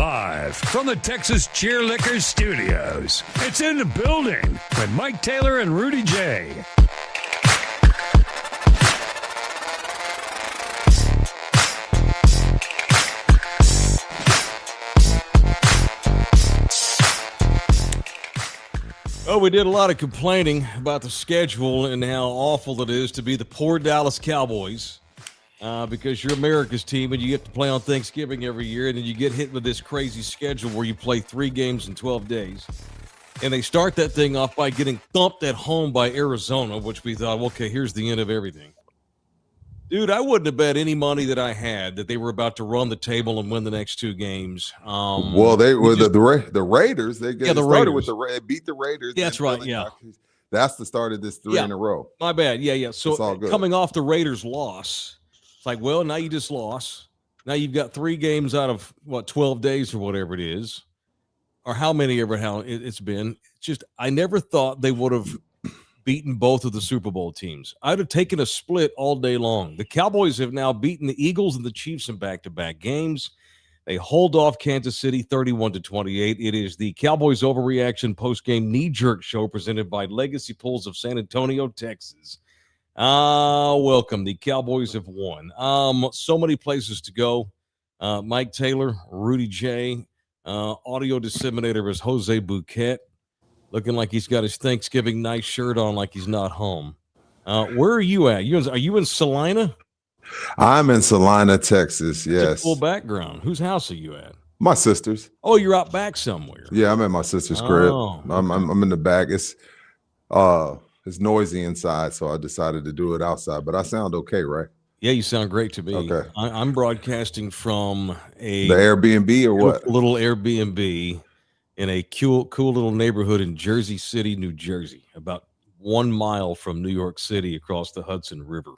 Live from the Texas Cheerlickers Studios, it's In the Building with Mike Taylor and Rudy J. Oh, we did a lot of complaining about the schedule and how awful it is to be the poor Dallas Cowboys because you're America's team and you get to play on Thanksgiving every year, and then you get hit with this crazy schedule where you play 3 games in 12 days. And they start that thing off by getting thumped at home by Arizona, which we thought, okay, here's the end of everything. Dude, I wouldn't have bet any money that I had that they were about to run the table and win the next 2 games. Well, they were the Raiders. They started Raiders. with they beat the Raiders. That's right. Yeah, that's the start of this 3 in a row. My bad. Yeah. So coming off the Raiders loss, it's like, well, now you just lost. Now you've got 3 games out of 12 days or whatever it is, or how many ever how it's been. It's just I never thought they would have beaten both of the Super Bowl teams. I'd have taken a split all day long. The Cowboys have now beaten the Eagles and the Chiefs in back-to-back games. They hold off Kansas City 31-28. It is the Cowboys Overreaction post-game knee-jerk show presented by Legacy Pools of San Antonio, Texas. Welcome. The Cowboys have won. So many places to go. Mike Taylor, Rudy J. Audio disseminator is Jose Bouquet. Looking like he's got his Thanksgiving night shirt on like he's not home. Where are you at? Are you in Salina? I'm in Salina, Texas, yes. It's a cool background. Whose house are you at? My sister's. Oh, you're out back somewhere. Yeah, I'm at my sister's crib. I'm in the back. It's noisy inside, so I decided to do it outside. But I sound okay, right? Yeah, you sound great to me. Okay. I'm broadcasting from the Airbnb or what? Little Airbnb in a cool little neighborhood in Jersey City, New Jersey, about 1 mile from New York City across the Hudson River.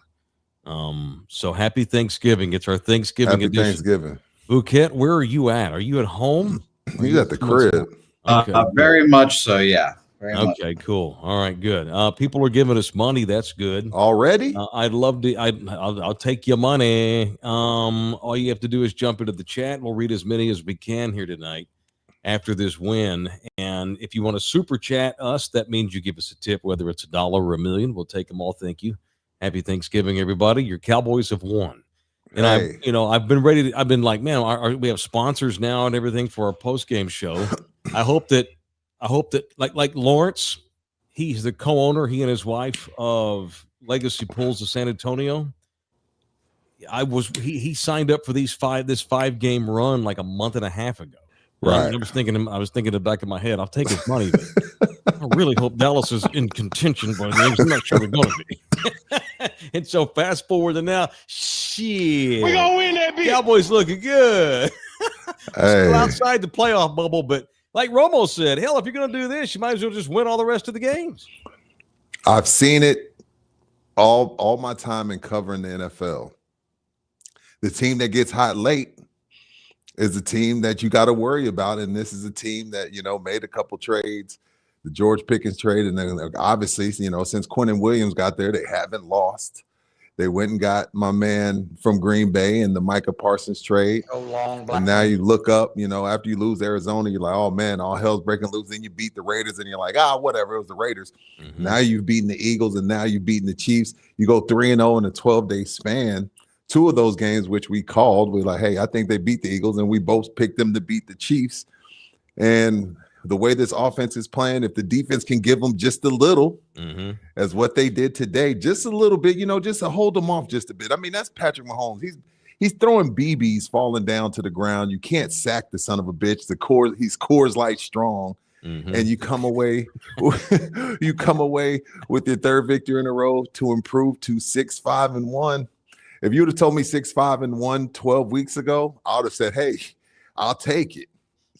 So happy Thanksgiving. It's our Thanksgiving edition. Happy Thanksgiving. Bouquet, where are you at? Are you at home? He's at the crib. Okay. Very much so, yeah. Okay, cool. All right, good. People are giving us money. That's good. Already? I'd love to. I'll take your money. All you have to do is jump into the chat. We'll read as many as we can here tonight after this win. And if you want to super chat us, that means you give us a tip, whether it's $1 or $1 million. We'll take them all. Thank you. Happy Thanksgiving, everybody. Your Cowboys have won. And I've been ready to, I've been like, man, we have sponsors now and everything for our post-game show. I hope that like Lawrence, he's the co-owner, he and his wife, of Legacy Pools of San Antonio. He signed up for this 5-game run like a month and a half ago. Right. I was thinking in the back of my head, I'll take his money. But I really hope Dallas is in contention by the end. I'm not sure we're going to be. And so fast forward to now, shit. We're going to win that bitch. Cowboys looking good. Still outside the playoff bubble, but like Romo said, hell, if you're going to do this, you might as well just win all the rest of the games. I've seen it all my time in covering the NFL. The team that gets hot late is a team that you got to worry about, and this is a team that, made a couple trades, the George Pickens trade, and then obviously, since Quinnen Williams got there, they haven't lost. They went and got my man from Green Bay in the Micah Parsons trade. And now you look up, after you lose Arizona, you're like, oh, man, all hell's breaking loose. Then you beat the Raiders, and you're like, whatever, it was the Raiders. Mm-hmm. Now you've beaten the Eagles, and now you've beaten the Chiefs. You go 3-0 in a 12-day span. 2 of those games, which we called, we're like, hey, I think they beat the Eagles, and we both picked them to beat the Chiefs. And the way this offense is playing, if the defense can give them just a little, as what they did today, just a little bit, just to hold them off just a bit. I mean, that's Patrick Mahomes. He's throwing BBs falling down to the ground. You can't sack the son of a bitch. He's Coors Light strong. And you come away with your 3rd victory in a row to improve to 6-5-1. If you would have told me 6-5-1 12 weeks ago, I would have said, hey, I'll take it.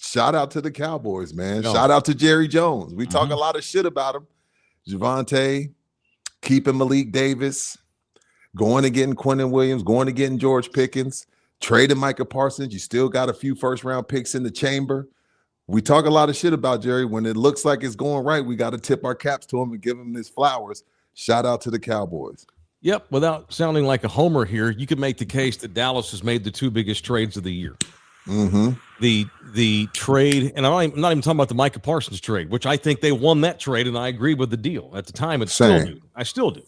Shout out to the Cowboys, man. No. Shout out to Jerry Jones. We talk a lot of shit about him. Javonte, keeping Malik Davis, going and getting Quinnen Williams, going and getting George Pickens, trading Micah Parsons. You still got a few first-round picks in the chamber. We talk a lot of shit about Jerry. When it looks like it's going right, we got to tip our caps to him and give him his flowers. Shout out to the Cowboys. Yep, without sounding like a homer here, you could make the case that Dallas has made the 2 biggest trades of the year. The trade, and I'm not even talking about the Micah Parsons trade, which I think they won that trade, and I agree with the deal at the time. I still do.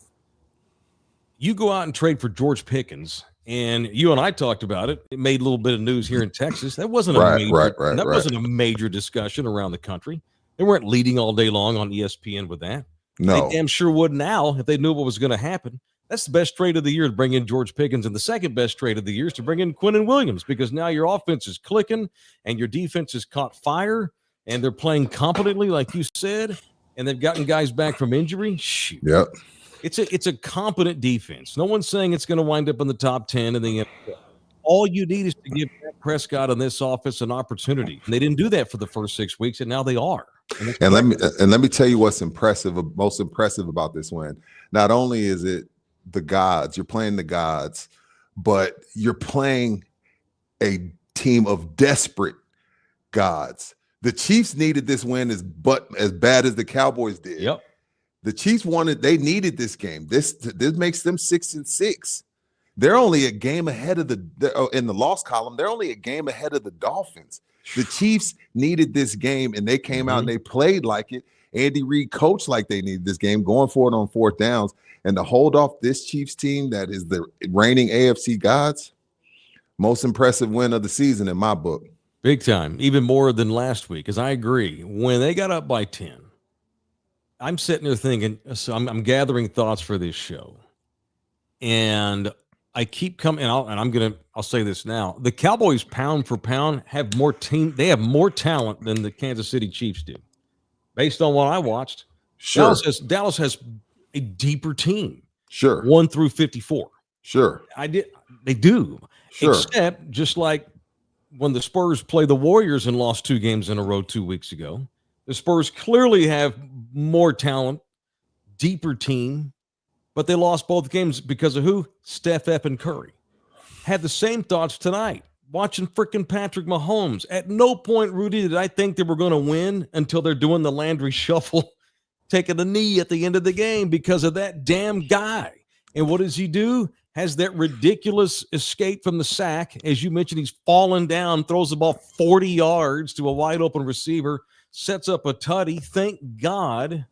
You go out and trade for George Pickens, and you and I talked about it. It made a little bit of news here in Texas. That wasn't wasn't a major discussion around the country. They weren't leading all day long on ESPN with that. No, they damn sure would now if they knew what was going to happen. That's the best trade of the year to bring in George Pickens, and the second best trade of the year is to bring in Quinnen Williams, because now your offense is clicking and your defense has caught fire and they're playing competently, like you said, and they've gotten guys back from injury. Shoot. Yep. It's a competent defense. No one's saying it's going to wind up in the top 10 in the NFL. All you need is to give Dak Prescott and this offense an opportunity. And they didn't do that for the first 6 weeks, and now they are. And let me tell you what's most impressive about this win. Not only is it the gods, you're playing the gods, but you're playing a team of desperate gods. The Chiefs needed this win as bad as the Cowboys did. Yep. The Chiefs they needed this game. This makes them 6-6. They're only a game ahead of in the loss column. They're only a game ahead of the Dolphins. The Chiefs needed this game, and they came out and they played like it. Andy Reid coached like they needed this game, going for it on fourth downs. And to hold off this Chiefs team that is the reigning AFC gods, most impressive win of the season in my book. Big time, even more than last week, because I agree. When they got up by 10, I'm sitting there thinking, so I'm gathering thoughts for this show. And I keep coming, I'll say this now. The Cowboys, pound for pound, have more talent than the Kansas City Chiefs do. Based on what I watched, sure. Dallas has a deeper team. Sure. 1 through 54. Sure. They do. Sure. Except just like when the Spurs play the Warriors and lost 2 games in a row 2 weeks ago, the Spurs clearly have more talent, deeper team, but they lost both games because of who? Steph and Curry. Had the same thoughts tonight, watching freaking Patrick Mahomes. At no point, Rudy, did I think they were going to win until they're doing the Landry shuffle, taking a knee at the end of the game because of that damn guy. And what does he do? Has that ridiculous escape from the sack. As you mentioned, he's fallen down, throws the ball 40 yards to a wide open receiver, sets up a tutty. Thank God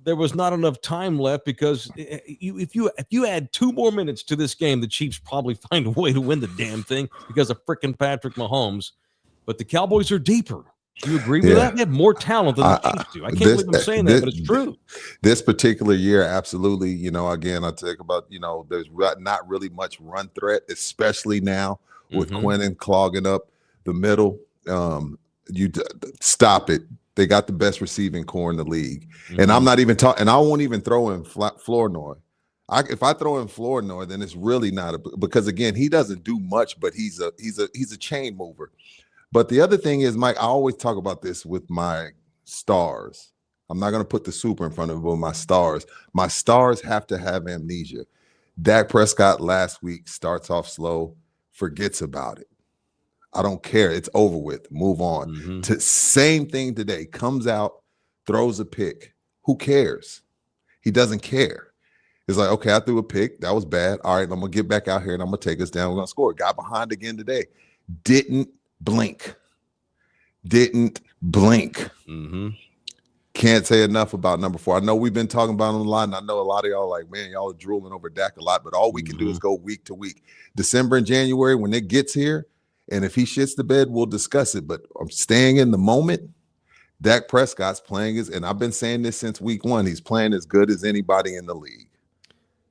there was not enough time left, because if you add 2 more minutes to this game, the Chiefs probably find a way to win the damn thing because of freaking Patrick Mahomes. But the Cowboys are deeper. Do you agree with that? They have more talent than the Chiefs do. I can't believe I'm saying that, but it's true. This particular year, absolutely. Again, I talk about, there's not really much run threat, especially now with Quinnen clogging up the middle. You stop it. They got the best receiving core in the league. And I'm not even talking, and I won't even throw in Flournoy. If I throw in Flournoy, then it's really not because again, he doesn't do much, but he's a chain mover. But the other thing is, Mike, I always talk about this with my stars. I'm not going to put the super in front of it, but my stars. My stars have to have amnesia. Dak Prescott last week starts off slow, forgets about it. I don't care. It's over with. Move on. Same thing today. Comes out, throws a pick. Who cares? He doesn't care. It's like, okay, I threw a pick. That was bad. All right, I'm going to get back out here and I'm going to take us down. We're going to score. Got behind again today. Didn't blink. Can't say enough about number 4. I know we've been talking about him a lot, and I know a lot of y'all like, man, y'all are drooling over Dak a lot, but all we can do is go week to week. December and January, when it gets here, and if he shits the bed, we'll discuss it. But I'm staying in the moment. Dak Prescott's playing and I've been saying this since week 1, he's playing as good as anybody in the league.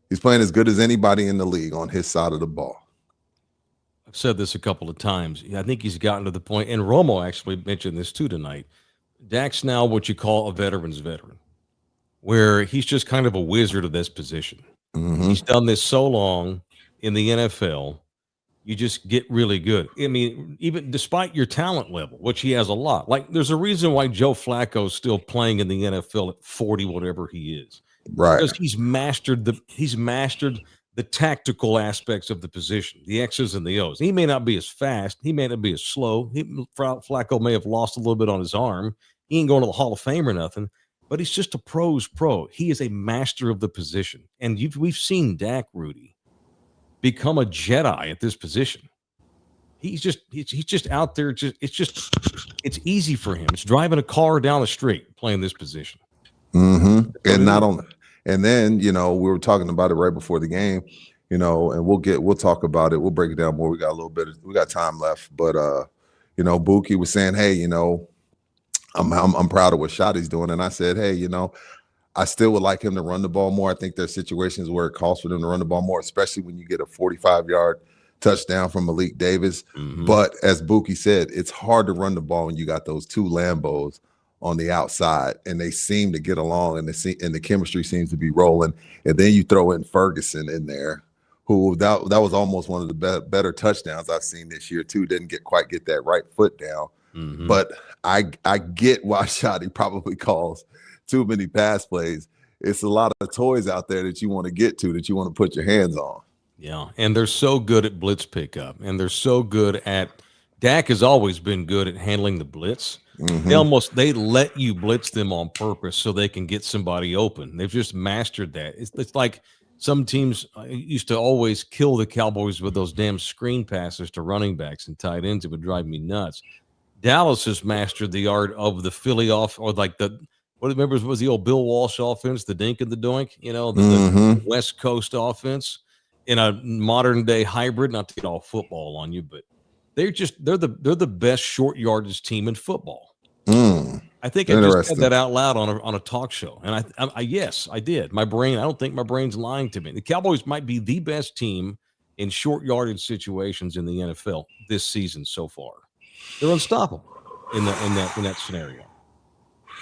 He's playing as good as anybody in the league on his side of the ball. I've said this a couple of times. I think he's gotten to the point, and Romo actually mentioned this too tonight. Dak's now what you call a veteran's veteran, where he's just kind of a wizard of this position. He's done this so long in the NFL. You just get really good. I mean, even despite your talent level, which he has a lot. Like, there's a reason why Joe Flacco's still playing in the NFL at 40, whatever he is. Right. Because he's mastered the tactical aspects of the position, the X's and the O's. He may not be as fast. He may not be as slow. Flacco may have lost a little bit on his arm. He ain't going to the Hall of Fame or nothing, but he's just a pro's pro. He is a master of the position. And we've seen Dak, Rudy, become a Jedi at this position. He's just out there. It's easy for him. It's driving a car down the street playing this position. Mm-hmm. And not only, and then, we were talking about it right before the game, and we'll talk about it. We'll break it down more. We got time left, but Buki was saying, hey, I'm proud of what Shotty's doing. And I said, hey, I still would like him to run the ball more. I think there's situations where it calls for them to run the ball more, especially when you get a 45-yard touchdown from Malik Davis. Mm-hmm. But as Buki said, it's hard to run the ball when you got those two Lambos on the outside, and they seem to get along, and the chemistry seems to be rolling. And then you throw in Ferguson in there, who that was almost one of the better touchdowns I've seen this year too. Didn't quite get that right foot down. Mm-hmm. But I get why Shotty probably calls too many pass plays. It's a lot of toys out there that you want to get to, that you want to put your hands on. Yeah, and they're so good at blitz pickup, and they're so good at Dak has always been good at handling the blitz. Mm-hmm. They let you blitz them on purpose so they can get somebody open. They've just mastered that. It's like some teams used to always kill the Cowboys with those damn screen passes to running backs and tight ends. It would drive me nuts. Dallas has mastered the art of the Philly off, or like was the old Bill Walsh offense, the dink and the doink, the West Coast offense in a modern day hybrid. Not to get all football on you, but they're the best short yardage team in football. I think I just said that out loud on a talk show, and I yes, I did. I don't think my brain's lying to me. The Cowboys might be the best team in short yardage situations in the NFL this season so far. They're unstoppable in that scenario.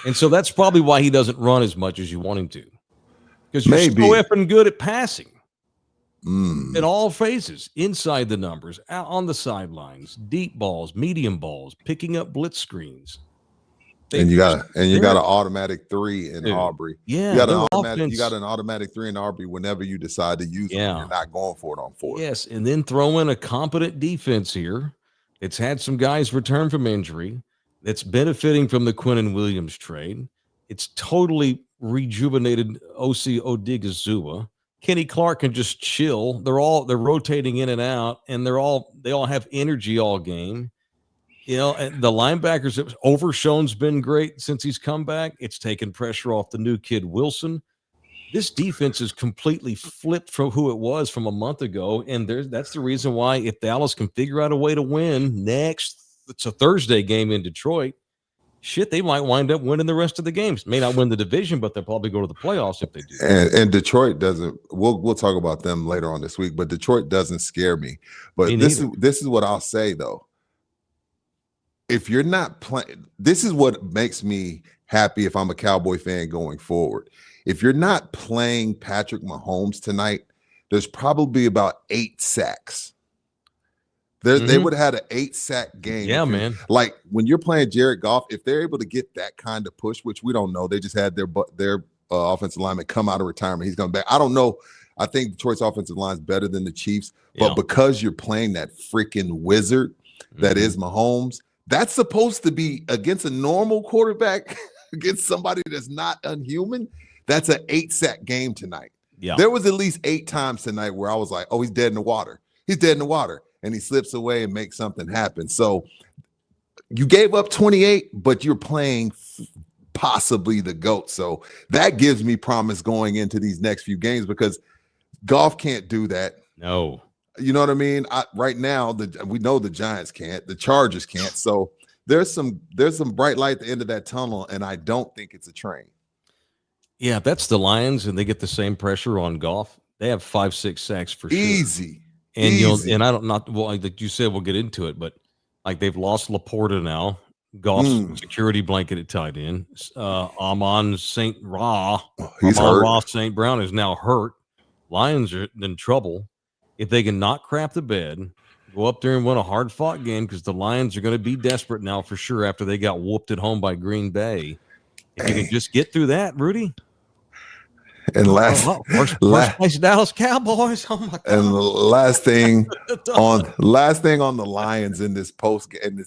And so that's probably why he doesn't run as much as you want him to. Because you're so effing good at passing in all phases, inside the numbers, out on the sidelines, deep balls, medium balls, picking up blitz screens. And you got an automatic 3 in Aubrey. Yeah, you got an automatic 3 in Aubrey whenever you decide to use it. You're not going for it on 4th. Yes, and then throw in a competent defense here. It's had some guys return from injury. That's benefiting from the Quinnen Williams trade. It's totally rejuvenated Osi Odigizua. Kenny Clark can just chill. They're rotating in and out, and they all have energy all game. And the linebackers, Overshown's been great since he's come back. It's taken pressure off the new kid Wilson. This defense is completely flipped from who it was from a month ago, and that's the reason why if Dallas can figure out a way to win next, it's a Thursday game in Detroit, they might wind up winning the rest of the games. May not win the division, but they'll probably go to the playoffs if they do. And Detroit doesn't. We'll talk about them later on this week, but Detroit doesn't scare me. But this is what I'll say though. If you're not playing, this is what makes me happy if I'm a Cowboy fan going forward. If you're not playing Patrick Mahomes tonight, there's probably about 8 sacks. They would have had an 8-sack game. Yeah, man. Like when you're playing Jared Goff, if they're able to get that kind of push, which we don't know, they just had their offensive lineman come out of retirement. He's coming back. I don't know. I think Detroit's offensive line is better than the Chiefs, but because you're playing that freaking wizard that is Mahomes, that's supposed to be against a normal quarterback, against somebody that's not unhuman. That's an 8-sack game tonight. Yeah. There was at least 8 times tonight where I was like, oh, he's dead in the water. He's dead in the water. And he slips away and makes something happen. So you gave up 28, but you're playing possibly the GOAT. So that gives me promise going into these next few games because Goff can't do that. No. You know what I mean? Right now, we know the Giants can't. The Chargers can't. So there's some bright light at the end of that tunnel, and I don't think it's a train. Yeah, that's the Lions, and they get the same pressure on Goff. They have 5-6 sacks for sure. Easy. And like you said, we'll get into it, but like they've lost Laporta now. Goff's security blanket at tight end. Amon St. Brown is now hurt. Lions are in trouble. If they can not crap the bed, go up there and win a hard-fought game because the Lions are going to be desperate now for sure after they got whooped at home by Green Bay. If you can just get through that, Rudy. And first place Dallas Cowboys. Oh my God. And the last thing on the Lions in this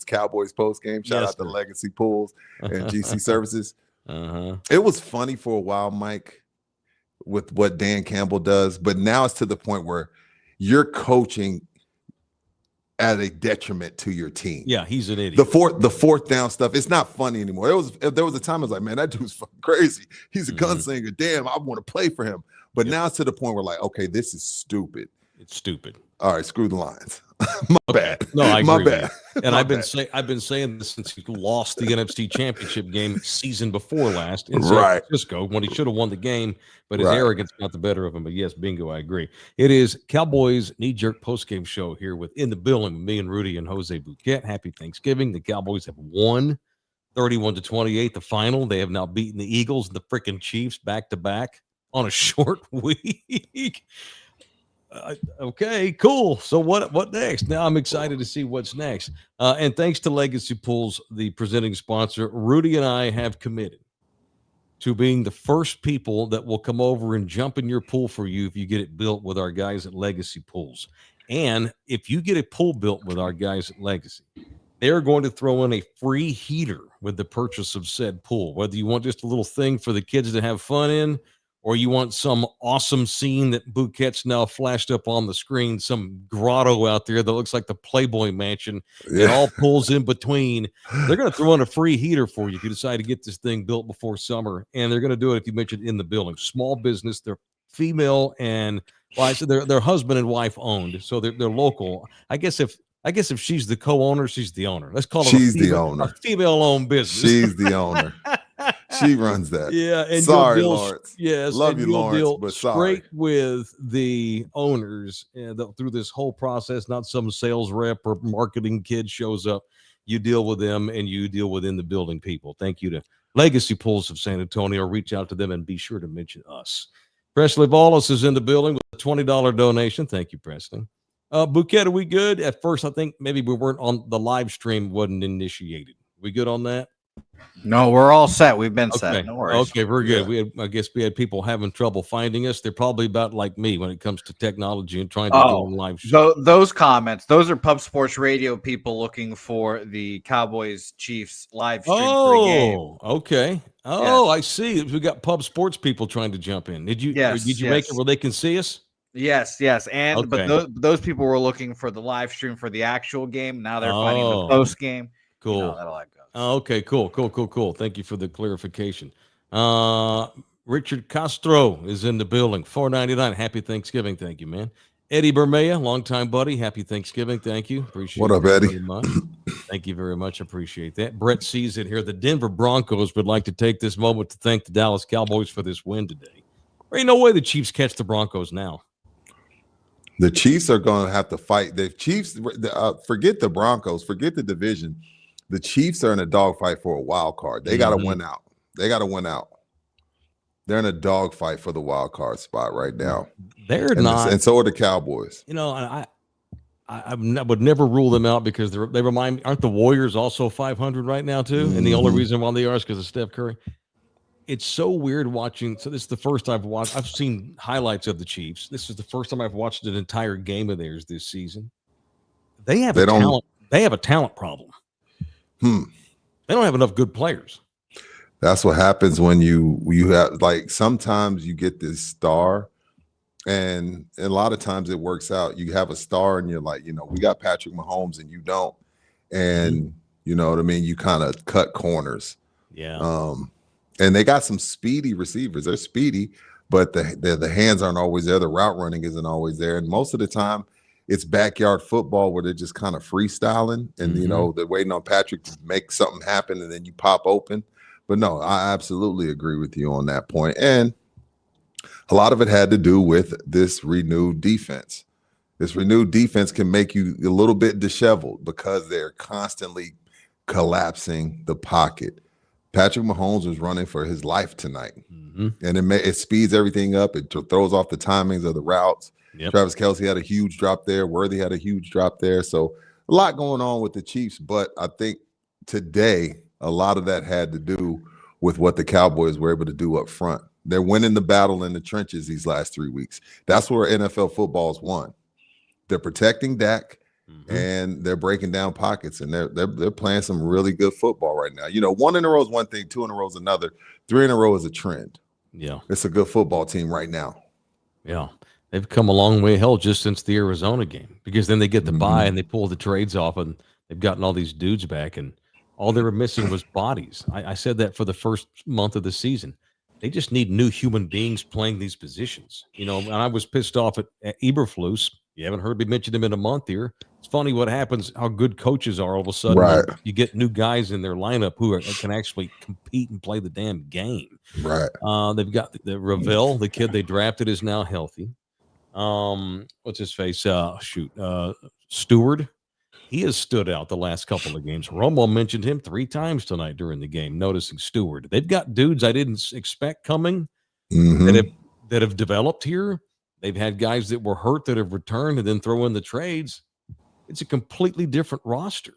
Cowboys post game. Shout out to Legacy Pools and GC Services. It was funny for a while, Mike, with what Dan Campbell does, but now it's to the point where you're coaching. at a detriment to your team. Yeah, he's an idiot. The fourth down stuff, it's not funny anymore. There was a time I was like, man, that dude's fucking crazy. He's a gunslinger. Damn, I want to play for him. But now it's to the point where like, okay, this is stupid. It's stupid. All right, screw the Lions. My bad. No, I agree. My bad. And I've been saying this since he lost the NFC Championship game season before last in San Francisco when he should have won the game, but his arrogance got the better of him. But yes, bingo, I agree. It is Cowboys knee-jerk postgame show here with In the Building with me and Rudy and Jose Bouquet. Happy Thanksgiving. The Cowboys have won 31-28, the final. They have now beaten the Eagles and the freaking Chiefs back-to-back on a short week. Okay, cool. So what next? Now I'm excited to see what's next. And thanks to Legacy Pools, the presenting sponsor, Rudy and I have committed to being the first people that will come over and jump in your pool for you if you get it built with our guys at Legacy Pools. And if you get a pool built with our guys at Legacy, they're going to throw in a free heater with the purchase of said pool. Whether you want just a little thing for the kids to have fun in, or you want some awesome scene that Bouquet's now flashed up on the screen, some grotto out there that looks like the Playboy Mansion, and all pools in between. They're going to throw in a free heater for you if you decide to get this thing built before summer, and they're going to do it if you mention In the Building. Small business, they're female, and well, I said they're husband and wife owned, so they're local. I guess if she's the co-owner, she's the owner. Let's call it a female-owned business. She's the owner. She runs that. Yeah, and sorry, Lawrence. Yes, love you, Lawrence, but sorry. Straight with the owners through this whole process. Not some sales rep or marketing kid shows up. You deal with them, and you deal with In the Building people. Thank you to Legacy Pools of San Antonio. Reach out to them and be sure to mention us. Presley Wallace is in the building with a $20 donation. Thank you, Presley. Bouquet, are we good? At first, I think maybe we weren't on the live stream, wasn't initiated. We good on that? No, we're all set. We've been set. No worries. Okay, very good. I guess we had people having trouble finding us. They're probably about like me when it comes to technology and trying to go on live show. Those comments, those are Pub Sports Radio people looking for the Cowboys Chiefs live stream pregame. Okay. Oh, yes. I see. We got Pub Sports people trying to jump in. Did you make it where they can see us? Yes. And but those people were looking for the live stream for the actual game. Now they're finding the post game. Cool. You know, that'll like go. Okay, cool. Thank you for the clarification. Richard Castro is in the building. $4.99. Happy Thanksgiving. Thank you, man. Eddie Bermea, longtime buddy. Happy Thanksgiving. Thank you. Appreciate it. What up, Eddie? Thank you very much. Appreciate that. Brett sees it here. The Denver Broncos would like to take this moment to thank the Dallas Cowboys for this win today. There ain't no way the Chiefs catch the Broncos now. The Chiefs are going to have to fight. The Chiefs, forget the Broncos, forget the division. The Chiefs are in a dogfight for a wild card. They got to win out. They're in a dogfight for the wild card spot right now. They're not, and so are the Cowboys. You know, I would never rule them out because they remind me. Aren't the Warriors also 500 right now too? And the only reason why they are is because of Steph Curry. It's so weird watching. So this is the first I've watched. I've seen highlights of the Chiefs. This is the first time I've watched an entire game of theirs this season. They have a talent problem. They don't have enough good players. That's what happens when you have, like, sometimes you get this star, and a lot of times it works out. You have a star and you're like, we got Patrick Mahomes and you don't. And you know what I mean? You kind of cut corners. Yeah. And they got some speedy receivers. They're speedy, but the hands aren't always there. The route running isn't always there. And most of the time, it's backyard football where they're just kind of freestyling and, they're waiting on Patrick to make something happen and then you pop open. But no, I absolutely agree with you on that point. And a lot of it had to do with this renewed defense. This renewed defense can make you a little bit disheveled because they're constantly collapsing the pocket. Patrick Mahomes was running for his life tonight. And it speeds everything up. It throws off the timings of the routes. Yep. Travis Kelce had a huge drop there. Worthy had a huge drop there. So a lot going on with the Chiefs. But I think today, a lot of that had to do with what the Cowboys were able to do up front. They're winning the battle in the trenches these last 3 weeks. That's where NFL football's won. They're protecting Dak, and they're breaking down pockets, and they're playing some really good football right now. 1 in a row is one thing, 2 in a row is another, 3 in a row is a trend. Yeah. It's a good football team right now. Yeah. They've come a long way, hell, just since the Arizona game, because then they get the bye and they pull the trades off, and they've gotten all these dudes back, and all they were missing was bodies. I said that for the first month of the season. They just need new human beings playing these positions. You know, and I was pissed off at Eberflus. You haven't heard me mention him in a month here. It's funny what happens, how good coaches are all of a sudden. Right. You get new guys in their lineup who can actually compete and play the damn game. Right. They've got the Ravel, the kid they drafted, is now healthy. What's his face? Stewart. He has stood out the last couple of games. Romo mentioned him 3 times tonight during the game, noticing Stewart. They've got dudes I didn't expect coming that have developed here. They've had guys that were hurt that have returned, and then throw in the trades. It's a completely different roster.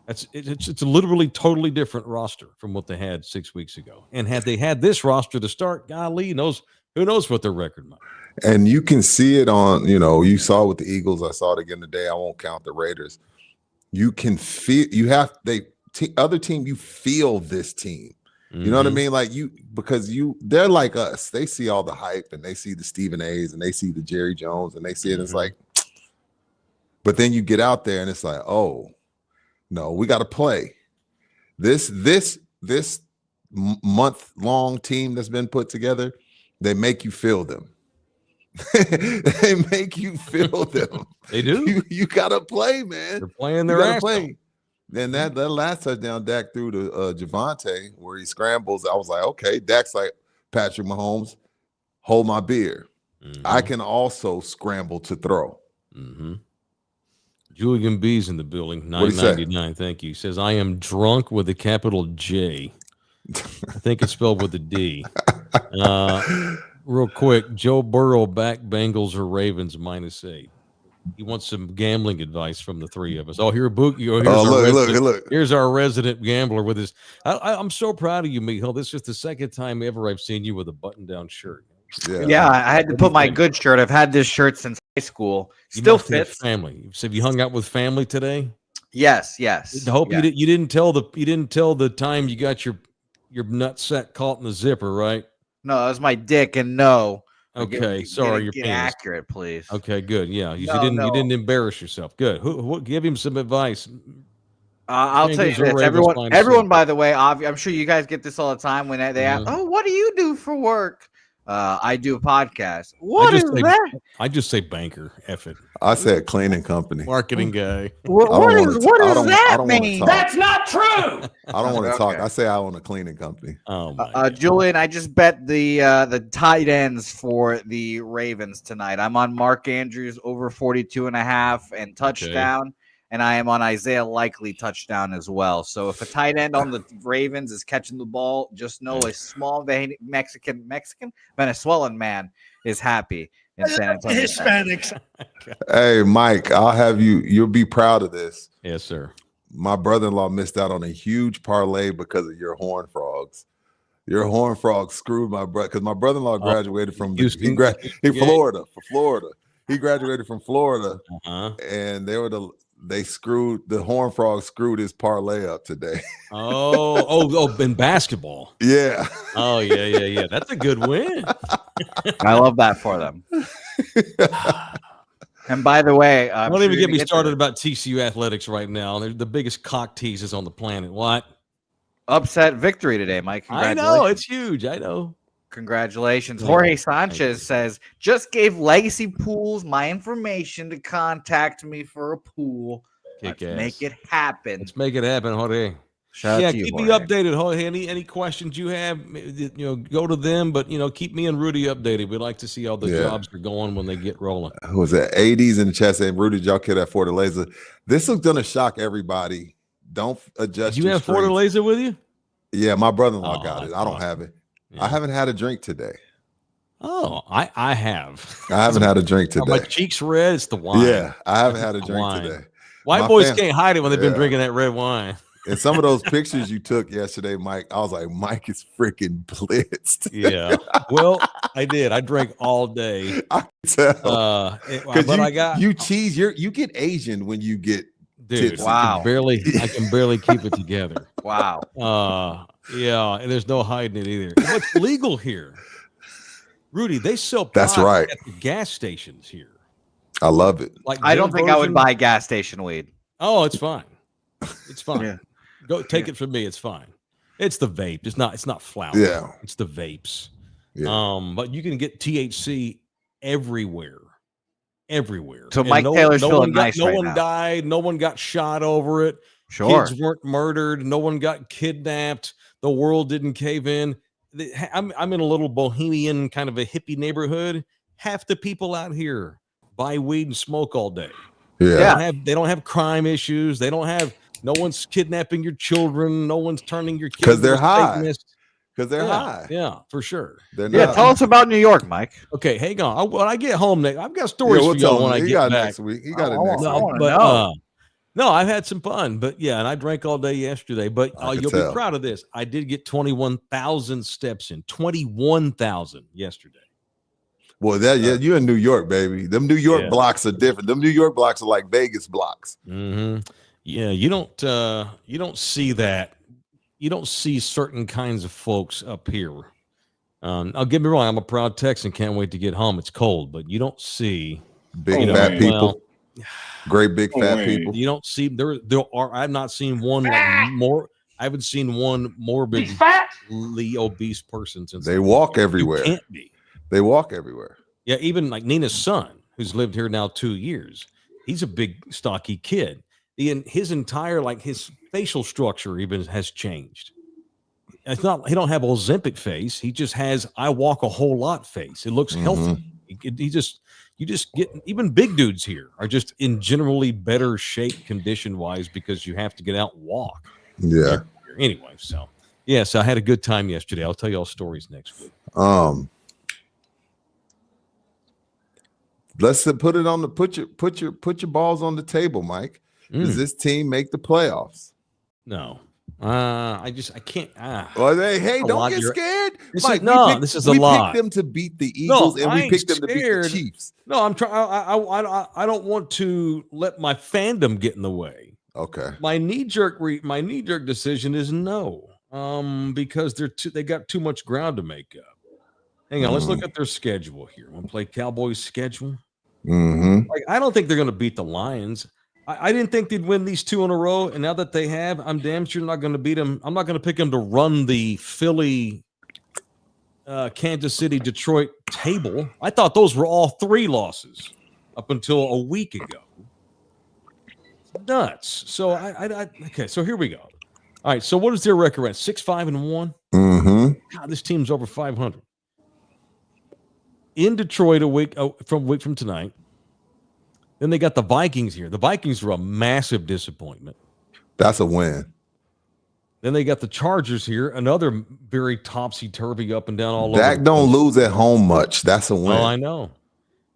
It's a literally totally different roster from what they had 6 weeks ago. And had they had this roster to start, golly, who knows what their record might be. And you can see it on, you saw it with the Eagles. I saw it again today. I won't count the Raiders. You can feel, other team, you feel this team. You know what I mean? Like because they're like us. They see all the hype, and they see the Stephen A's, and they see the Jerry Jones, and they see it. It's like, but then you get out there and it's like, oh no, we got to play this month-long team that's been put together. They make you feel them. They make you feel them. They do. You gotta play, man. They're playing their ass off. Then that last touchdown Dak threw to Javonte, where he scrambles, I was like, okay, Dak's like Patrick Mahomes, hold my beer. I can also scramble to throw. Julian B's in the building, 999. Thank you. He says, I am drunk with a capital J. I think it's spelled with a D. Real quick, Joe Burrow back, Bengals or Ravens -8. He wants some gambling advice from the 3 of us. Oh, here, Book. Look. Here's our resident gambler with his. I'm so proud of you, Mijo. This is the second time ever I've seen you with a button-down shirt. Yeah, I had to put my good shirt. I've had this shirt since high school. Still fits. Family. So have you hung out with family today? Yes. I hope you didn't tell the time you got your nutsack caught in the zipper, right? No, that was my dick, and no. Okay, sorry, your get penis. Accurate, please. Okay, good. Yeah, you didn't embarrass yourself. Good. Who give him some advice. I'll tell you this. Everyone, by the way, I'm sure you guys get this all the time when they ask, "Oh, what do you do for work?" I do a podcast. What is that? I just say banker. F it. I said cleaning company. Marketing guy. What does that mean? That's not true. I don't want to talk. I say I own a cleaning company. Oh my Julian, I just bet the tight ends for the Ravens tonight. I'm on Mark Andrews over 42.5 and touchdown. And I am on Isaiah Likely touchdown as well. So if a tight end on the Ravens is catching the ball, just know a small Venezuelan man is happy in San Antonio. Hispanics. Hey, Mike, I'll have you'll be proud of this. Yes, sir. My brother-in-law missed out on a huge parlay because of your Horned Frogs. Your Horned Frogs screwed my brother, because my brother-in-law graduated from Florida. He graduated from Florida, and the Horned Frogs screwed his parlay up today. In basketball. Yeah. Oh, yeah. That's a good win. I love that for them. And by the way, don't even get me started about TCU athletics right now. They're the biggest cock teases on the planet. What? Upset victory today, Mike. I know. It's huge. I know. Congratulations. Jorge Sanchez says, just gave Legacy Pools my information to contact me for a pool. Let's make it happen. Let's make it happen, Jorge. Shout out to you, keep Jorge. me updated, Jorge. Any questions you have, go to them. But, keep me and Rudy updated. We'd like to see how the jobs are going when they get rolling. Who was that? 80s in the chat saying, Rudy, did y'all kill that Fortaleza? This is going to shock everybody. Don't adjust you have Fortaleza with you? Yeah, my brother-in-law got it. I don't have it. Yeah. I haven't had a drink today. Oh, I have. I haven't had a drink today. My cheeks red. It's the wine. Yeah, I haven't had a drink today. White boys can't hide it when they've been drinking that red wine. And some of those pictures you took yesterday, Mike, I was like, Mike is freaking blitzed. Yeah. Well, I did. I drank all day. I can tell. You cheese. You get Asian when you get tipsy. Wow. I can barely keep it together. Wow. Yeah, and there's no hiding it either. What's legal here? Rudy, they sell That's pot right. at the gas stations here. I love it. Like I don't think I would buy gas station weed. Oh, it's fine. It's fine. Yeah. Go take it from me. It's fine. It's the vape. It's not flower. Yeah. It's the vapes. Yeah. But you can get THC everywhere. So And Mike Taylor's feeling nice No right one now. died. No one got shot over it. Sure. Kids weren't murdered. No one got kidnapped. The world didn't cave in. I'm in a little bohemian kind of a hippie neighborhood. Half the people out here buy weed and smoke all day. Yeah. They don't have crime issues. They don't have no one's kidnapping your children. No one's turning your kids Because they're high. Satanist. Because they're high. Yeah, for sure. They're Yeah, not. tell us about New York, Mike. Okay, hang on. When I get home, I've got stories for y'all when I get back. Next week. He got it next week. No, I've had some fun, but yeah, and I drank all day yesterday. But you'll be proud of this. I did get 21,000 steps in. 21,000 yesterday. Well, you're in New York, baby. Them New York blocks are different. Them New York blocks are like Vegas blocks. Mm-hmm. Yeah, you don't see that. You don't see certain kinds of folks up here. I'll get me wrong. I'm a proud Texan. Can't wait to get home. It's cold, but you don't see big fat people. Great big fat people. You don't see there are. I've not seen one more. I haven't seen one morbidly obese person since they walk everywhere. You can't be. They walk everywhere. Yeah, even like Nina's son, who's lived here now 2 years. He's a big, stocky kid. His entire his facial structure even has changed. It's not he don't have Ozempic face. He just has I walk a whole lot face. It looks healthy. You just get even big dudes here are just in generally better shape condition wise because you have to get out and walk. Yeah. Anyway, so yes, I had a good time yesterday. I'll tell you all stories next week. Let's put it on the put your balls on the table, Mike. Does this team make the playoffs? No. I can't. Well, hey, don't get scared. Mike, this is a lot. We picked them to beat the Eagles, and we picked them to beat the Chiefs. No, I'm trying. I don't want to let my fandom get in the way. Okay. My knee jerk decision is no. Because they got too much ground to make up. Hang on, let's look at their schedule here. Want to play Cowboys schedule? I don't think they're going to beat the Lions. I didn't think they'd win these 2 in a row, and now that they have, I'm damn sure not going to beat them. I'm not going to pick them to run the Philly, Kansas City, Detroit table. I thought those were all 3 losses up until a week ago. Nuts. So okay. So here we go. All right. So what is their record at? 6-5-1. God, this team's over 500. In Detroit a week from tonight. Then they got the Vikings here. The Vikings were a massive disappointment. That's a win. Then they got the Chargers here, another very topsy-turvy up and down all over. Dak don't lose at home much. That's a win. Oh, I know.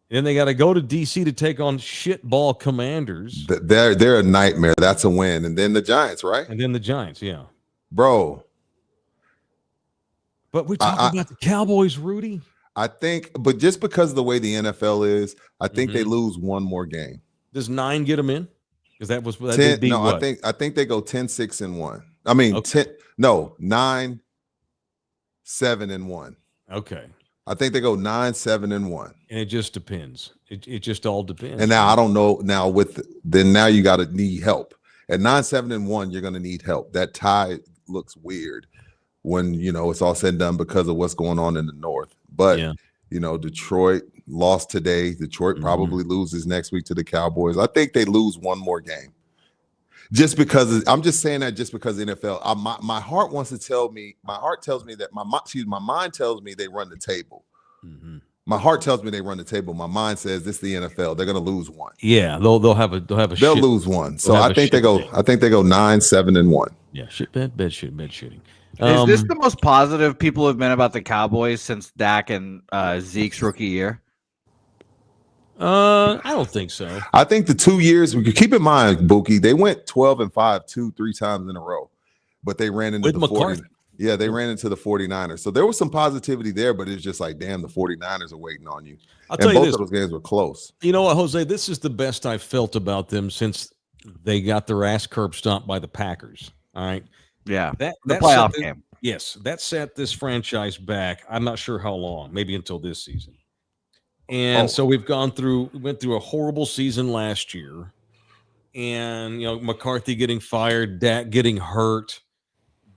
Then they got to go to D.C. to take on shitball Commanders. They're a nightmare. That's a win. And then the Giants, right? And then the Giants, yeah. Bro. But we're talking about the Cowboys, Rudy. I think, but just because of the way the NFL is, I think they lose one more game. Does 9 get them in? Because that was 10, no. What? I think they go 10-6-1. I mean, 9-7-1. Okay. I think they go 9-7-1. And it just depends. It just all depends. And now I don't know. Now now you got to need help. At 9-7-1, you're going to need help. That tie looks weird when it's all said and done because of what's going on in the North. But Detroit lost today. Detroit probably loses next week to the Cowboys. I think they lose one more game. Just because I'm just saying that just because NFL. My heart wants to tell me. My heart tells me that my mind tells me they run the table. My heart tells me they run the table. My mind says this is the NFL. They're going to lose one. Yeah, they'll lose one. So I think they go 9-7-1. Yeah, bad shooting. Is this the most positive people have been about the Cowboys since Dak and Zeke's rookie year? I don't think so. I think the 2 years, we could keep in mind, Buki, they went 12-5 2-3 times in a row, but they ran into the 49ers. Yeah, they ran into the 49ers. So there was some positivity there, but it's just like, damn, the 49ers are waiting on you. I'll tell you both this. of those games were close. You know what, Jose? This is the best I've felt about them since they got their ass curb stomped by the Packers. All right. Yeah, the playoff game. Yes, that set this franchise back. I'm not sure how long, maybe until this season. And so we went through a horrible season last year. And, McCarthy getting fired, Dak getting hurt.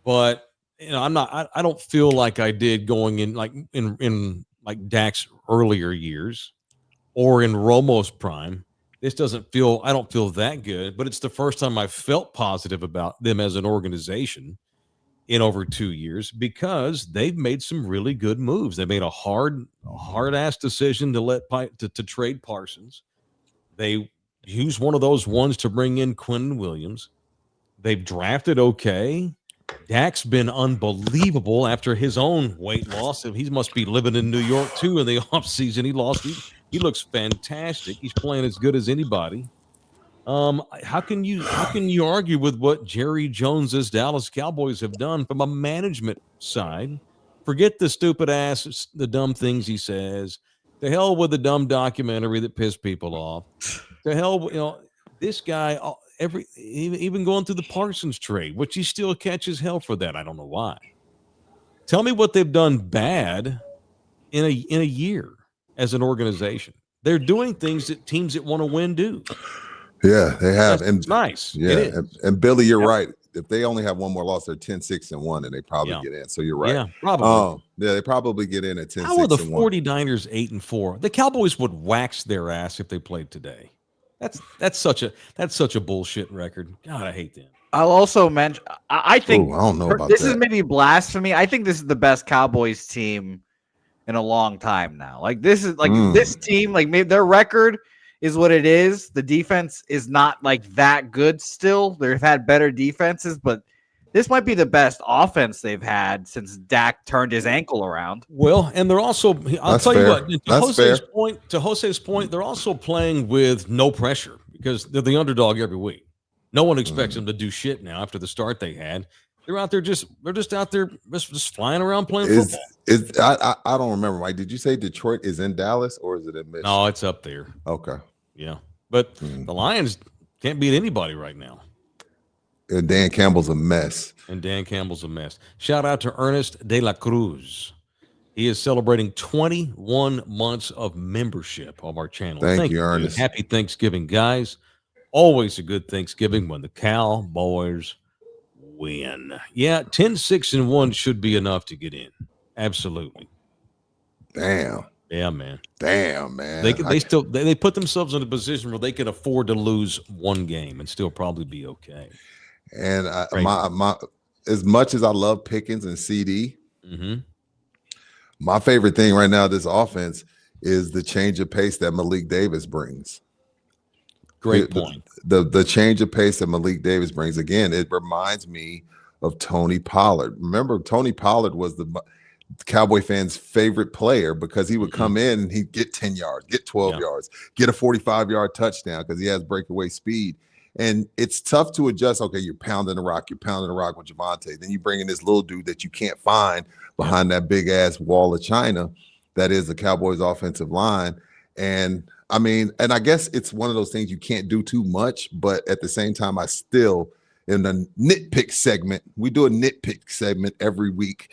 But, I don't feel like I did going in like Dak's earlier years or in Romo's prime. I don't feel that good, but it's the first time I've felt positive about them as an organization in over 2 years because they've made some really good moves. They made a hard ass decision to trade Parsons. They used one of those ones to bring in Quentin Williams. They've drafted okay. Dak's been unbelievable after his own weight loss. He must be living in New York too in the offseason. He looks fantastic. He's playing as good as anybody. How can you argue with what Jerry Jones's Dallas Cowboys have done from a management side? Forget the stupid ass, the dumb things he says. To hell with the dumb documentary that pissed people off. To hell, this guy even going through the Parsons trade, which he still catches hell for that. I don't know why. Tell me what they've done bad in a year as an organization. They're doing things that teams that want to win do. Yeah, they have. And it's nice. Yeah. And Billy, you're right. If they only have one more loss, they're 10-6-1, and they probably get in. So you're right. Yeah, probably. They probably get in at 10-6-1. How are the 49ers 8-4? The Cowboys would wax their ass if they played today. That's such a bullshit record. God, I hate them. I'll also mention. I think I don't know about this that. is maybe blasphemy. I think this is the best Cowboys team in a long time now. Like this is this team. Like maybe their record is what it is. The defense is not like that good still. They've had better defenses, but this might be the best offense they've had since Dak turned his ankle around. Well, and they're also, That's fair. To Jose's point, they're also playing with no pressure because they're the underdog every week. No one expects them to do shit now after the start they had. They're out there just flying around playing football. I don't remember, Mike. Did you say Detroit is in Dallas or is it in Michigan? No, it's up there. Okay. Yeah. But the Lions can't beat anybody right now. And Dan Campbell's a mess. Shout out to Ernest De La Cruz. He is celebrating 21 months of membership of our channel. Thank you, Ernest. Dude. Happy Thanksgiving, guys. Always a good Thanksgiving when the Cowboys win. Yeah, 10-6-1 should be enough to get in. Absolutely. Damn. Yeah, man. Damn, man. They put themselves in a position where they can afford to lose one game and still probably be okay. And my as much as I love Pickens and CD, my favorite thing right now this offense is the change of pace that Malik Davis brings. Great point. The change of pace that Malik Davis brings. Again, it reminds me of Tony Pollard. Remember, Tony Pollard was the Cowboy fans' favorite player because he would come in and he'd get 10 yards, get 12 yards, get a 45-yard touchdown because he has breakaway speed. And it's tough to adjust. Okay, you're pounding the rock with Javonte. Then you bring in this little dude that you can't find behind that big-ass wall of China that is the Cowboys' offensive line. And, I mean, and I guess it's one of those things you can't do too much, but at the same time, I still, in the nitpick segment, we do a nitpick segment every week.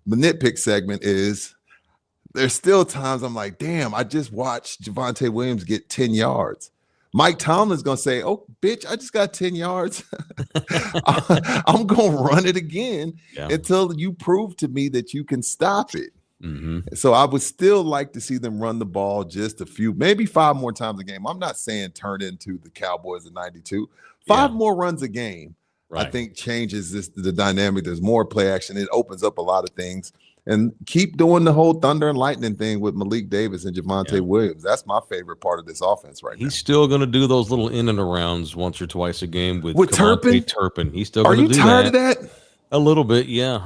The nitpick segment is there's still times I'm like, damn, I just watched Javonte Williams get 10 yards. Mike Tomlin's going to say, oh, bitch, I just got 10 yards. I'm going to run it again until you prove to me that you can stop it. So I would still like to see them run the ball just a few, maybe 5 more times a game. I'm not saying turn into the Cowboys of 92. 5 more runs a game, I think changes the dynamic. There's more play action. It opens up a lot of things. And keep doing the whole thunder and lightning thing with Malik Davis and Javonte Williams. That's my favorite part of this offense right now. He's still going to do those little in and arounds once or twice a game with Turpin. He's still going to do that. Are you tired of that? A little bit, yeah.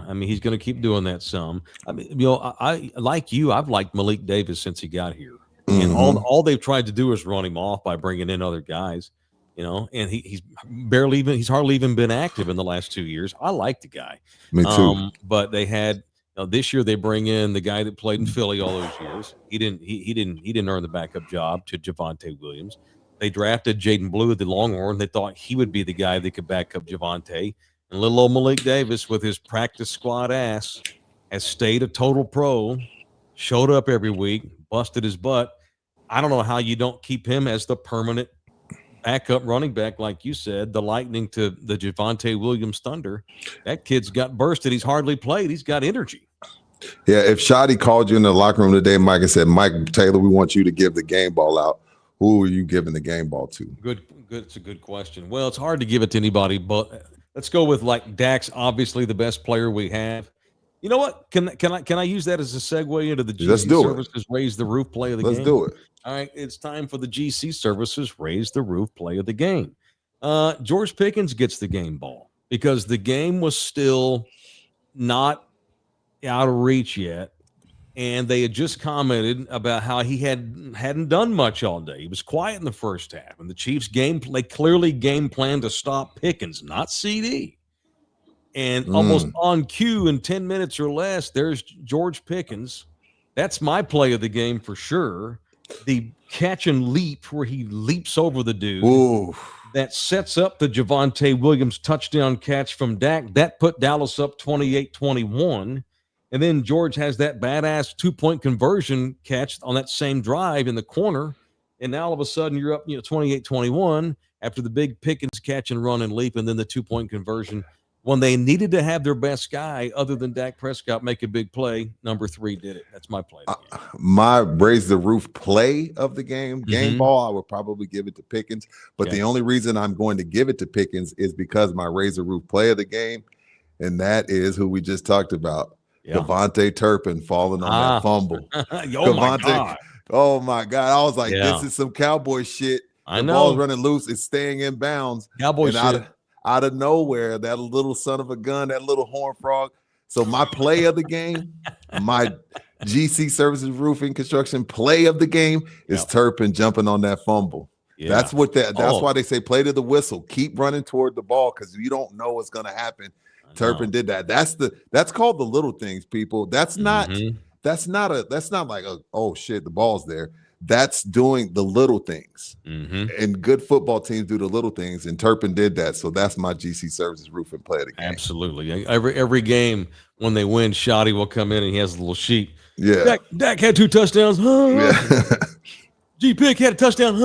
I mean, he's going to keep doing that some. I mean, I like you. I've liked Malik Davis since he got here, and all they've tried to do is run him off by bringing in other guys. And he's hardly even been active in the last 2 years. I like the guy. Me too. But they had this year they bring in the guy that played in Philly all those years. He didn't earn the backup job to Javonte Williams. They drafted Jaden Blue, the Longhorn. They thought he would be the guy that could back up Javonte. And little old Malik Davis, with his practice squad ass, has stayed a total pro, showed up every week, busted his butt. I don't know how you don't keep him as the permanent backup running back, like you said, the lightning to the Javonte Williams thunder. That kid's got bursted. He's hardly played. He's got energy. Yeah, if Shoddy called you in the locker room today, Mike, and said, Mike Taylor, we want you to give the game ball out, who are you giving the game ball to? Good. It's a good question. Well, it's hard to give it to anybody, but let's go with like Dak's obviously the best player we have. You know what? Can I use that as a segue into the GC Services Raise the Roof play of the game? Let's do it. All right, it's time for the GC Services Raise the Roof play of the game. George Pickens gets the game ball because the game was still not out of reach yet, and they had just commented about how he hadn't done much all day. He was quiet in the first half, and the Chiefs clearly game planned to stop Pickens, not CD. And almost on cue in 10 minutes or less, there's George Pickens. That's my play of the game for sure. The catch and leap where he leaps over the dude. Ooh. That sets up the Javonte Williams touchdown catch from Dak. That put Dallas up 28-21. And then George has that badass 2-point conversion catch on that same drive in the corner. And now all of a sudden you're up 28-21 after the big Pickens catch and run and leap, and then the 2-point conversion. When they needed to have their best guy other than Dak Prescott make a big play, number 3 did it. That's my play. My Raise the Roof play of the game ball, I would probably give it to Pickens. But the only reason I'm going to give it to Pickens is because my Raise the Roof play of the game, and that is who we just talked about, Devontae Turpin falling on that fumble. My God. Oh, my God. I was like, this is some Cowboy shit. I the know. Ball's running loose. It's staying in bounds. Cowboy shit. Out of nowhere, that little son of a gun, that little horn frog. So my play of the game, my GC Services Roofing Construction play of the game is Turpin jumping on that fumble. Yeah. That's why they say play to the whistle. Keep running toward the ball because you don't know what's going to happen. Turpin did that. That's called the little things, people. That's not like oh shit, the ball's there. That's doing the little things. And good football teams do the little things, and Turpin did that. So that's my GC Services Roofing play of the game. Absolutely. Every game when they win, Shoddy will come in and he has a little sheet. Yeah. Dak had 2 touchdowns. G-Pick had a touchdown.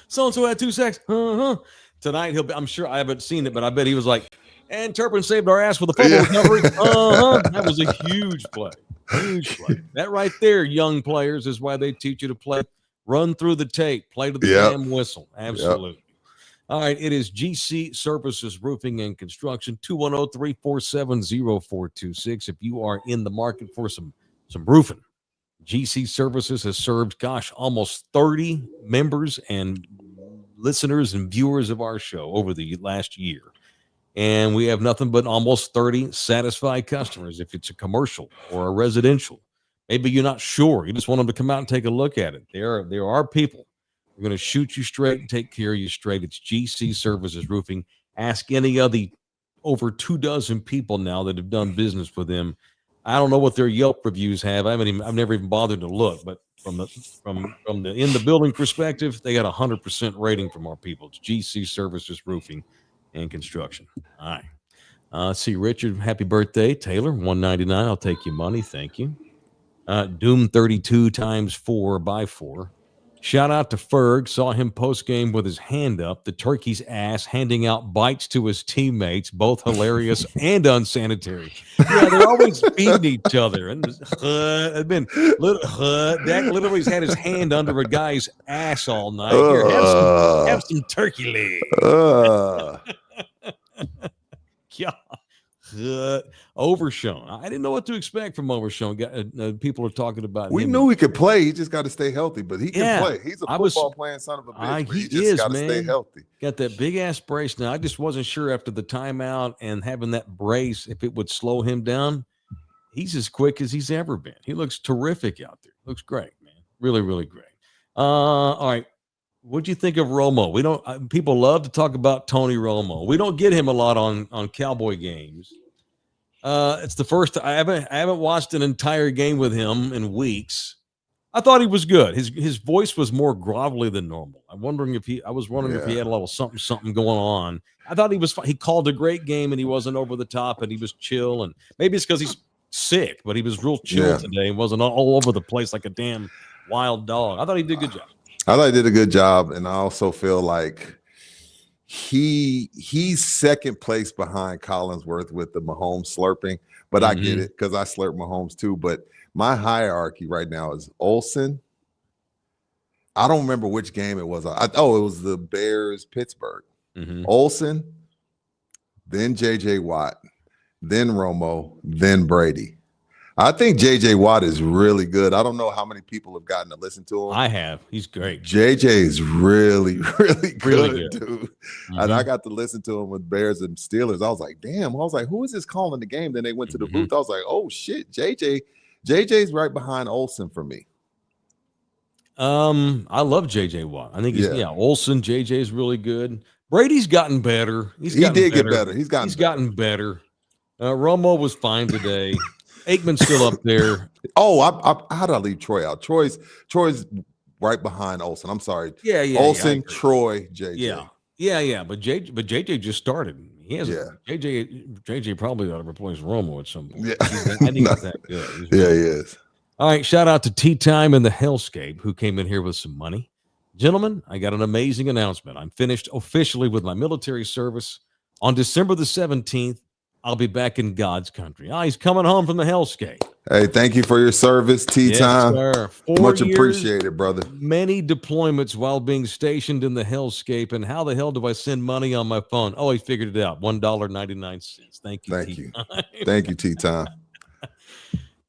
So-and-so had 2 sacks. Tonight, I'm sure I haven't seen it, but I bet he was like, and Turpin saved our ass with a fumble recovery. That was a huge play. Huge play. That right there, young players, is why they teach you to play. Run through the tape. Play to the damn whistle. Absolutely. All right. It is GC Services Roofing and Construction, 210-347-0426. If you are in the market for some roofing, GC Services has served, almost 30 members and listeners and viewers of our show over the last year. And we have nothing but almost 30 satisfied customers. If it's a commercial or a residential, maybe you're not sure. You just want them to come out and take a look at it. There are people who are going to shoot you straight and take care of you straight. It's GC Services Roofing. Ask any of the over 24 people now that have done business with them. I don't know what their Yelp reviews have. I've never even bothered to look, but from the in the building perspective, they got 100% rating from our people. It's GC Services Roofing and Construction. All right. Let's see, Richard, happy birthday. Taylor, $199. I'll take your money. Thank you. Doom 32 times 4x4. Shout out to Ferg. Saw him post game with his hand up, the turkey's ass, handing out bites to his teammates, both hilarious and unsanitary. Yeah, they're always feeding each other. And Dak literally has had his hand under a guy's ass all night. Here, have some turkey leg. Overshown. I didn't know what to expect from Overshown. People are talking about we him. knew he could play. He just got to stay healthy, but he can play. He's a football playing son of a bitch. He just got to stay healthy. Got that big ass brace now. I just wasn't sure after the timeout and having that brace if it would slow him down. He's as quick as he's ever been. He looks terrific out there. Looks great, man. Really, really great. All right. What'd you think of Romo? We don't. People love to talk about Tony Romo. We don't get him a lot on Cowboy games. It's the first. I haven't watched an entire game with him in weeks. I thought he was good. His voice was more grovelly than normal. I was wondering if he had a little something going on. I thought he called a great game and he wasn't over the top and he was chill. And maybe it's because he's sick, but he was real chill today and wasn't all over the place like a damn wild dog. I thought he did a good job. I thought he did a good job, and I also feel like he's second place behind Collinsworth with the Mahomes slurping, but I get it because I slurp Mahomes too. But my hierarchy right now is Olsen. I don't remember which game it was. It was the Bears-Pittsburgh. Olsen, then J.J. Watt, then Romo, then Brady. I think J.J. Watt is really good. I don't know how many people have gotten to listen to him. I have. He's great. J.J. is really, really good, dude. And I got to listen to him with Bears and Steelers. I was like, damn. I was like, who is this calling the game? Then they went to the booth. I was like, oh, shit, J.J. J.J.'s right behind Olsen for me. I love J.J. Watt. I think Olsen, J.J. is really good. Brady's gotten better. He did get better. He's gotten better. Romo was fine today. Aikman's still up there. Oh, how did I leave Troy out? Troy's right behind Olsen. I'm sorry. Yeah. Olsen, Troy, JJ. Yeah. But JJ just started. He has JJ probably ought to replace Romo at some point. Yeah. I think he's that good. He is. All right. Shout out to Tea Time and the Hellscape who came in here with some money. Gentlemen, I got an amazing announcement. I'm finished officially with my military service. On December the 17th, I'll be back in God's country. He's coming home from the Hellscape. Hey, thank you for your service, Tea Time. Sir. Much appreciated, brother. Many deployments while being stationed in the Hellscape. And how the hell do I send money on my phone? Oh, he figured it out. $1.99. Thank you. Thank you, Tea Time.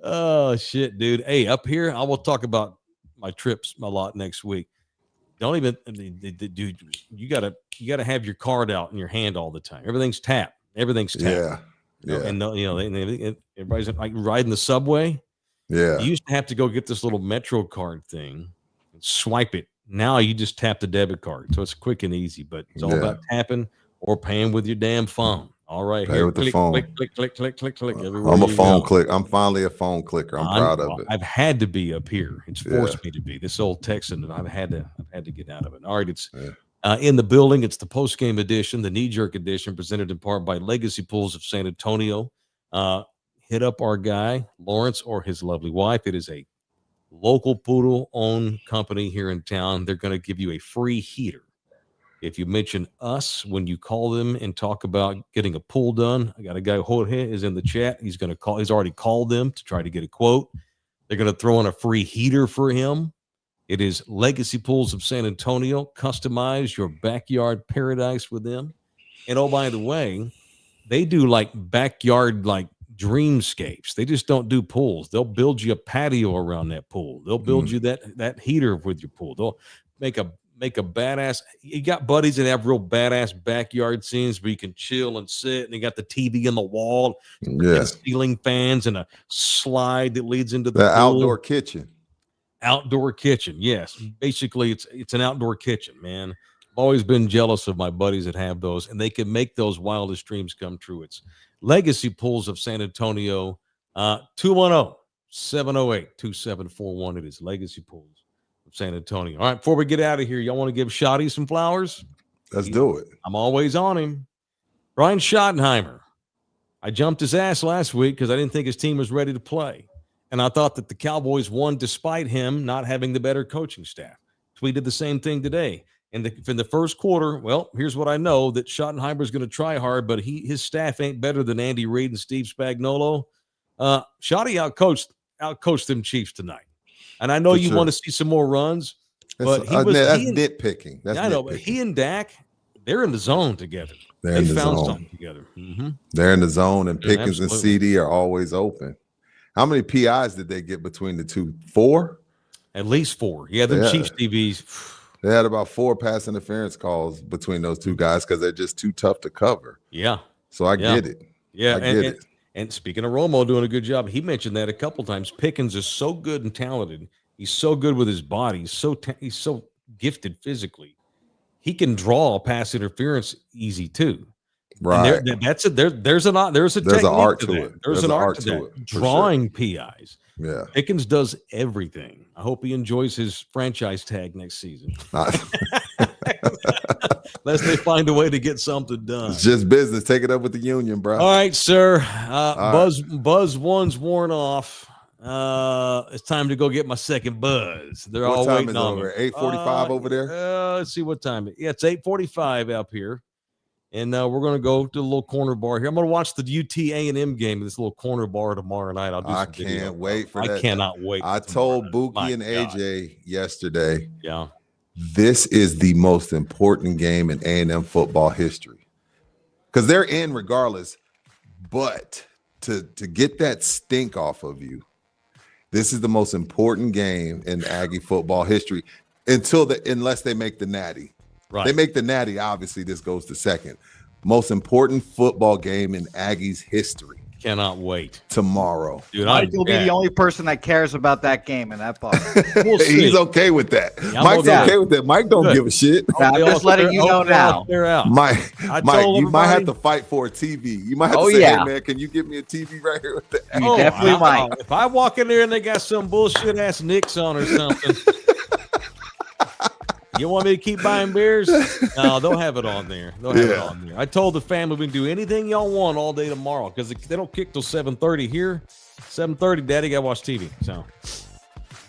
Oh, shit, dude. Hey, up here, I will talk about my trips a lot next week. Don't even, dude, you gotta have your card out in your hand all the time. Everything's tapped. Yeah. And everybody's like riding the subway. Yeah. You used to have to go get this little Metro card thing and swipe it. Now you just tap the debit card. So it's quick and easy, but it's all about tapping or paying with your damn phone. All right. Pay with the phone. Click. I'm a phone click. I'm finally a phone clicker. I'm proud of it. I've had to be up here. It's forced me to be. This old Texan, and I've had to get out of it. All right, it's in the building. It's the post-game edition, the knee-jerk edition, presented in part by Legacy Pools of San Antonio. Hit up our guy, Lawrence, or his lovely wife. It is a local poodle-owned company here in town. They're going to give you a free heater if you mention us when you call them and talk about getting a pool done. I got a guy, Jorge, is in the chat. He's going to call. He's already called them to try to get a quote. They're going to throw in a free heater for him. It is Legacy Pools of San Antonio. Customize your backyard paradise with them. And oh, by the way, they do like backyard like dreamscapes. They just don't do pools. They'll build you a patio around that pool. They'll build you that heater with your pool. They'll make a badass. You got buddies that have real badass backyard scenes where you can chill and sit, and you got the TV in the wall, and ceiling fans, and a slide that leads into the outdoor kitchen. Outdoor kitchen, yes. Basically, it's an outdoor kitchen, man. I've always been jealous of my buddies that have those, and they can make those wildest dreams come true. It's Legacy Pools of San Antonio, 210-708-2741. It is Legacy Pools of San Antonio. All right, before we get out of here, y'all want to give Shoddy some flowers? Let's do it. I'm always on him. Brian Schottenheimer. I jumped his ass last week because I didn't think his team was ready to play. And I thought that the Cowboys won despite him not having the better coaching staff. Tweeted the same thing today. And in the first quarter, well, here's what I know, that Schottenheimer is going to try hard, but his staff ain't better than Andy Reid and Steve Spagnuolo. Shoddy outcoached them Chiefs tonight. And I know you want to see some more runs, but that's nitpicking. I know, but he and Dak, they're in the zone together. They found something together. Mm-hmm. They're in the zone, and Pickens and CD are always open. How many PIs did they get between the two? 4? At least 4. Yeah, the Chiefs DBs. They had about 4 pass interference calls between those two guys because they're just too tough to cover. Yeah. So I get it. Yeah, I get it. And speaking of Romo doing a good job, he mentioned that a couple times. Pickens is so good and talented. He's so good with his body. He's so gifted physically. He can draw pass interference easy too. Right. There's a art to it. There's an art to it. Drawing PIs. Yeah. Pickens does everything. I hope he enjoys his franchise tag next season. Unless they find a way to get something done. It's just business. Take it up with the union, bro. All right, sir. Buzz right. one's worn off. It's time to go get my second buzz. They're What all time waiting is on over? me. 8:45 over there? Let's see what time it is. Yeah, it's 8:45 up here. And we're going to go to a little corner bar here. I'm going to watch the UT A&M game in this little corner bar tomorrow night. I can't wait for that. I cannot wait. I told Buki and AJ yesterday. Yeah. This is the most important game in A&M football history. Because they're in regardless. But to get that stink off of you, this is the most important game in Aggie football history unless they make the Natty. Right. They make the Natty, obviously this goes to second. Most important football game in Aggie's history. Cannot wait. Tomorrow. Dude, Mike will be the only person that cares about that game in that part. We'll He's okay with that. Yeah, Mike's okay with that. Mike don't give a shit. I'm just letting you know now. Mike, you might have to fight for a TV. You might have to say, hey, man, can you give me a TV right here with that? You definitely might. If I walk in there and they got some bullshit ass Knicks on or something, you want me to keep buying beers? No, they'll have it on there. They'll have it on there. I told the family we can do anything y'all want all day tomorrow because they don't kick till 7:30 here. 7:30, Daddy got to watch TV. So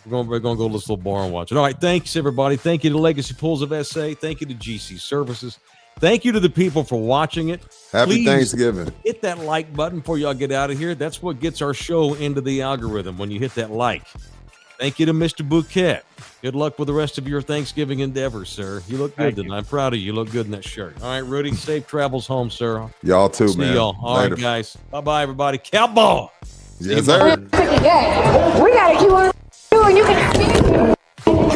we're going to go to this little bar and watch it. All right, thanks, everybody. Thank you to Legacy Pools of SA. Thank you to GC Services. Thank you to the people for watching it. Happy Thanksgiving. Hit that like button before y'all get out of here. That's what gets our show into the algorithm when you hit that like. Thank you to Mr. Bouquet. Good luck with the rest of your Thanksgiving endeavors, sir. You look good tonight. I'm proud of you. You look good in that shirt. All right, Rudy, safe travels home, sir. Y'all too, See man. y'all. All right, guys. Bye-bye, everybody. Cowboy. Yes, sir. We got to keep on doing. You can